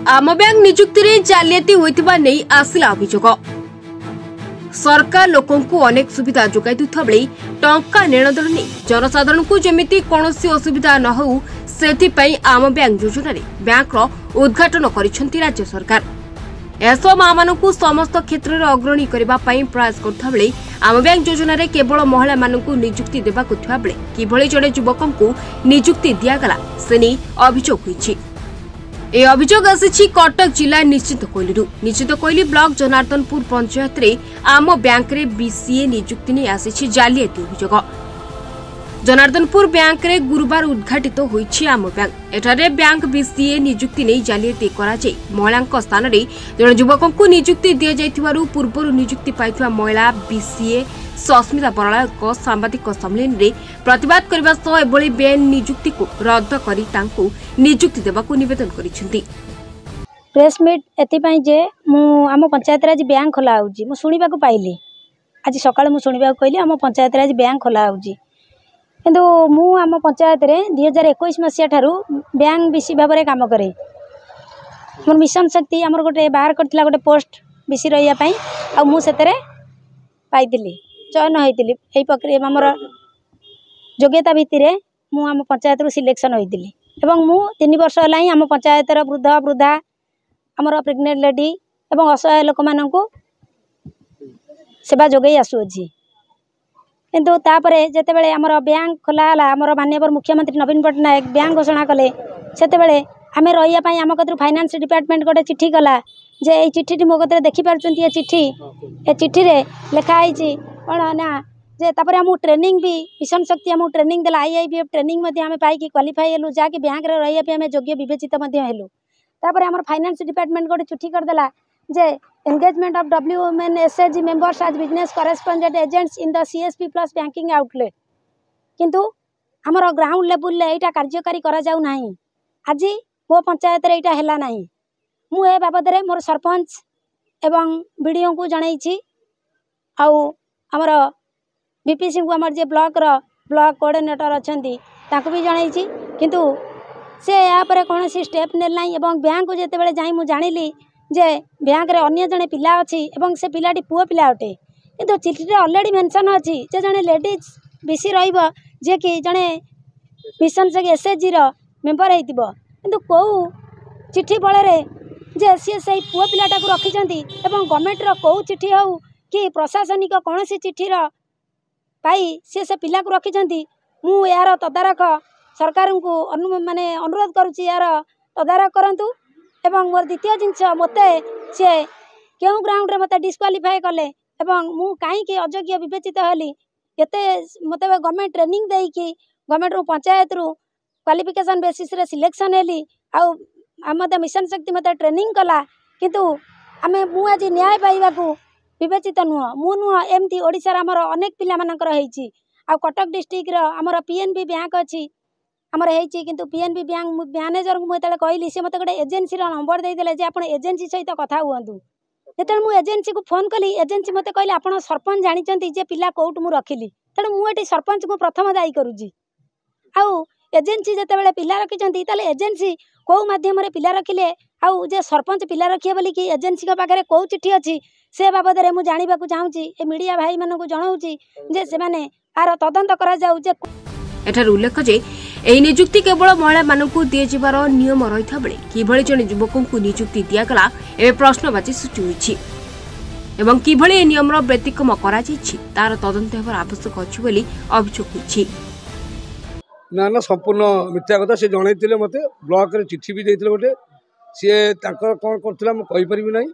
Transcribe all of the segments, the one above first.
आम बैंक निजुक्ति रे जालियाती होइतिबा नै आसिला अभियोग। सरकार लोकंकु अनेक सुविधा जोगाई दुथा बेले टंका नेणदेण नै जनसाधारण को जेमिति कोनोसी असुविधा न हो सेथि पई आम बैंक योजना रे बैंक रो उद्घाटन करिसंती राज्य सरकार। एसो मामानकु समस्त क्षेत्र रे अग्रणी करबा पई प्रयास करथा बेले आम बैंक योजना रे केवल महिला मानकु निजुक्ति देबा कुथवा बेले किभଳି जड़े युवकंकु निजुक्ति दियागला सेनी अभियोग होईछि। ए अभियोग आसी कटक जिला निश्चित कोइली ब्लॉक जनार्दनपुर पंचायत रे आम बैंक रे बीसीए निजुक्ति ने आसी जालियाती अभियोग। जनार्दनपुर बैंक रे गुरुवार उद्घाटित होईछि आम बैंक। एठारे बैंक बीसीए निजुक्ति नै जालियाती करा जाय महिलांक स्थान रे जण युवकंकु निजुक्ति दिया जायथिबारु पूर्वरु निजुक्ति पाइथवा महिला बीसीए सस्मिता बराला को सांबादिक सम्मेलन रे प्रतिवाद करबा सह एभली बेन निजुक्ति को रद्द करी तांकु निजुक्ति देबाकू निवेदन करिसेंती। प्रेस मीट एति पई जे मु आम पंचायत रे आज बैंक खोला होउजी मु सुनिबा को पाइली। आज सकाळ मु सुनिबा को कहली आम पंचायत रे आज बैंक खोला होउजी किंतु मु आम पंचायत रे 2021 मसिया ठारू बैंक बीसी भाव रे काम करे। मोर मिशन शक्ति हमर गोटे बाहर करथिला गोटे पोस्ट बीसी रहिया पई आ मु सेतरे पाइतिली चयन होइतिली। एई प्रक्रिया हमर योग्यता भित्तिरे मु आम पंचायत रु सिलेक्शन होइतिली एवं मु 3 वर्ष हलाई आम पंचायत रा वृद्धा हमर प्रेग्नेंट लेडी एवं असहाय लोक माननकु सेवा जोगई आसु अछि। किंतु तापरे जेतेबेले हमर बैंक खोला हला हमर माननीय मुख्यमंत्री नवीन पटनायक बैंक घोषणा कले सेतेबेले आमे रहिया पई आम कतरु फाइनेंस डिपार्टमेंट गोटे चिट्ठी कला जे ए चिट्ठी मो कतरे देखि पारचंती ए चिट्ठी रे लिखा आइछि कोन ना जे तापरे हम ट्रेनिंग भी मिशन शक्ति हम ट्रेनिंग देला आईआईबीएफ ट्रेनिंग मध्ये हम पाई की क्वालिफाई हेलु जाके बैंक रे रहिया पे हम योग्य विवेचित मध्ये हेलु। तापरे हमर फाइनेंस डिपार्टमेंट गोटे चिट्ठी कर देला जे engagement of W women SHG members as business correspondent agents in the CSP plus banking outlet किंतु हमर ग्राउंड लेवल ले एटा कार्यकारी करा जाउ नाही। आज मो पंचायत रे एटा हेला नाही। मु ए बाबद रे मोर सरपंच एवं बीडीओ को जणाइछि आउ हमर बीपी सिंह को हमर जे ब्लॉक कोऑर्डिनेटर अछंती ताको भी जणाइछि किंतु से या पर कोनोसी स्टेप नेल नाही। एवं बैंक को जेते बेले जाई मु जानिली जे बैंक रे अन्य जने पिला अछि एवं से पिलाटी पुओ पिला अटे किंतु चिट्ठी रे ऑलरेडी मेंशन अछि जे जने लेडीज बीसी रहइबो जे कि जने मिशन से एसएचजी रो मेंबर हेतिबो किंतु को चिट्ठी बळे रे जे सी से पुओ पिलाटा को रखिचंती एवं गवर्नमेंट रो को चिट्ठी हो कि प्रशासनिक कोनोसी चिट्ठी रो पाई से पिला को रखिचंती। मु यार तदारक सरकार को माने अनुरोध करूची यार तदारक करंतु एवं मोर द्वितीय जिंस मते से केउ ग्राउंड रे मते डिस्क्वालीफाई कले एवं मु काई के अयोग्य विवेचित हली एते मते गवर्नमेंट ट्रेनिंग देई कि गवर्नमेंट रो पंचायत रू क्वालिफिकेशन बेसिस रे सिलेक्शन हेली आउ मते मिशन शक्ति मते ट्रेनिंग कला किंतु आमे मु आज न्याय पाइबा को विवेचित नुह मु नुह एमती ओडिसा रा हमर अनेक पिला मानकर हेछि आ कटक डिस्ट्रिक्ट रो हमर पीएनबी बैंक अछि हमर हेछि किंतु पीएनबी बैंक मैनेजर को मते कहली से मते गोटे एजेंसी रो नंबर दे देले जे आपण एजेंसी सहित कथा हुअंतु। जेते मु एजेंसी को फोन कली एजेंसी मते कहले आपण सरपंच जानिचंती जे पिला कोउट मु रखिली तण मु एटी सरपंच को प्रथम दायी करूजी आउ एजेंसी जेते बेले पिला रखिचंती ताले एजेंसी को माध्यम रे पिला रखिले आउ जे सरपंच पिला रखिए बोली कि एजेंसी का पाखरे को चिट्ठी अछि से बाबद रे मु जानिबा को चाहूची ए मीडिया भाई मानन को जणाउची जे से माने आर तदंत करा जाउ जे एठार उल्लेख जे एही निजुक्ति केवल महिला मानकु दिए जिबार नियम रहिथा बेले किभଳି जने युवकंकु निजुक्ति दियागला एबे प्रश्नबाची सृष्टि होइछि एवं किभଳି ए नियमर व्यतिक्रम करा जाइछि तार तदंत हेबार आवश्यक अछि बोली अभियोग होइछि। ना संपूर्ण मिथ्या कथा से जणाइतिले मते ब्लॉक रे चिट्ठी भी देइतिले गोटे सी ताकर कोन करथिला म कहि परिबि नै।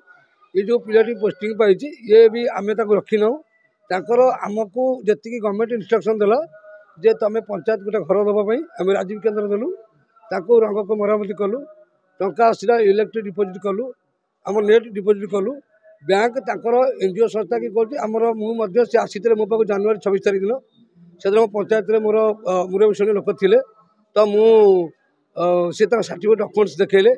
ये जो पिलाटी पोस्टिंग पाइछि ये भी आमे ताको रखिनो ताकर हमकु जति गवर्नमेंट इंस्ट्रक्शन देला जे तमे पंचायत गोटे घर दबा पई आमे राजीव केंद्र देलु ताको रंग को मरामती कलु टंका आसिला इलेक्ट्रिक डिपॉजिट कलु हम नेट डिपॉजिट कलु बैंक ताकर एनजीओ संस्था की करछि हमर मु मध्य से आसीतले मो पाको जनवरी 26 तारिख दिन से पंचायत रे मोर मुरबी लोक थिले तो मु से सर्टिफिकेट डॉक्यूमेंट्स देखेले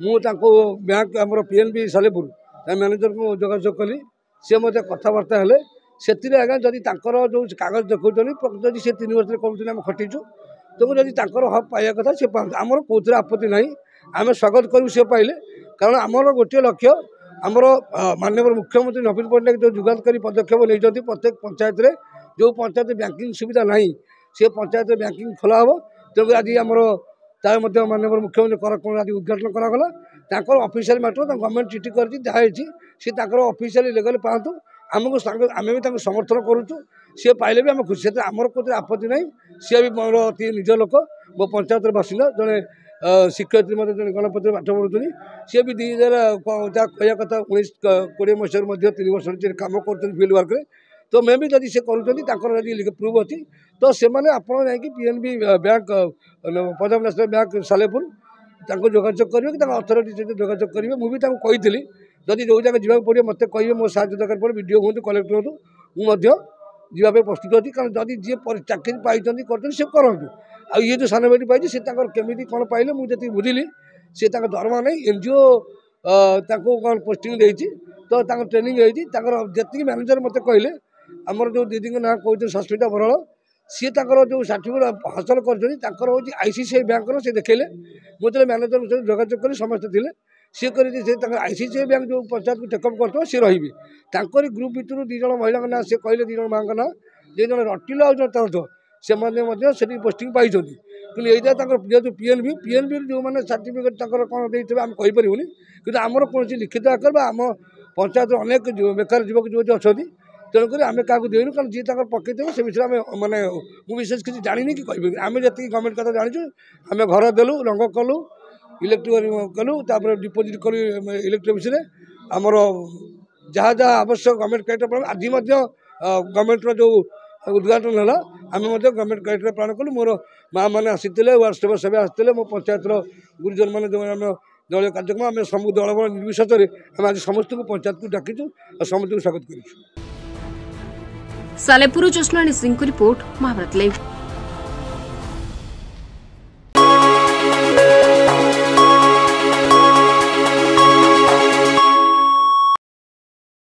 मु ताको बैंक हमर पीएनबी सालेपुर मैनेजर को जोगाजोग कली सी मत कथबार्ता हेले से आज्ञा जदि जो कागज देखा जदि से 3 वर्ष करूँ खटीचु तो जदि हक पाइबा कथा सी आमर कौन आपत्ति ना आम स्वागत करूँ सी पाइले कारण आमर गोटे लक्ष्य आमर माननीय मुख्यमंत्री नवीन पट्टनायक जो जुगातकारी पदक्षेप नहीं प्रत्येक पंचायत रे जो पंचायत बैंकिंग सुविधा नहीं से पंचायत बैंकिंग खोला हम तेणु आज आमर तार माननीय मुख्यमंत्री कर आज उद्घाटन करागला ऑफिशियल मैटर गवर्नमेंट चिठी कर सी ऑफिशियल लीगल पातु आमको आम भी समर्थन करुचु सी पाइले भी आम खुशी आमर कोई आपत्ति ना सी भी मोर अति निज लोक मो पंचायत बासिंदा जड़े शिक्षयित्री मत जन गणपति पाठ पढ़ुनी सी भी 2000 कह कथा 19-20 मसीह 3 वर्ष कम कर फिल्ड वर्क तो मे भी जब सी कर प्रूफ अच्छी तो से आप PNB bank Punjab national bank Salepur जोगाजोग करेंगे कि अथॉरिटी सहित जोगाजोग करेंगे मुझे कही जदि जो जगह जावाक पड़े मत कहे मो साहय दरकार पड़े वीडियो हूँ कलेक्टर हूँ मुझे जावाई प्रस्तुत अच्छी कारण जदि जी चाकरी पाई से करूँ आ ये जो सान बेटी पाई केमी कौन पाइले मुझे बुझिली सी दरमा नहीं एनजीओ कौन पोस्टिंग देती तो ट्रेनिंग जी मैनेजर मत कहले आमर जो दीदी ना कहते सस्मिता बराड़ सी जो सर्टिफिकेट हासिल कर आईसीसीआई बैंक से देखले मुझे मैनेजर सहित जोगाजोग कर समस्ते थे सी कर आईसीसीआई बैंक जो पंचायत को टेकअप कर सी रही ग्रुप भर 2 जन महिला ना सी कहले 2 जन माँ ना जे जन रटिल आ जन से पोस्टिंग पाई कि जेहतु पीएनबी जो मैंने सर्टिफिकेट कौन देते आम कहीपरूनी कि आमर कौन लिखित आकार आम पंचायत अनेक बेकार युवक युवती अच्छा तेणुक आम क्या देनु कारण जी पकईदेव से विषय में मानने विशेष किसी जानी कि कह आम जी गवर्नमेंट कथा जाचु आम घर देलु रंग कलु इलेक्ट्रिक कलु डिपोजिट कलु इलेक्ट्रिक विषय आमर जहाँ जहाँ आवश्यक गवर्नमेंट क्रेडिट आज गवर्नमेंट जो उद्घाटन है आम गवर्नमेंट क्रेडिट प्राण कलु मोर माँ मैंने आसी वार्ड सेवा सेवा आसते मो पंचायत गुरुजन मैंने जो आम दलीय कार्यक्रम आम सब दल बल निर्विशेष आम आज समस्त को पंचायत को डाकीचु और समस्त को स्वागत करूँ। सालेपुर जोस्नानी सिंह को रिपोर्ट महाभारत लाइव।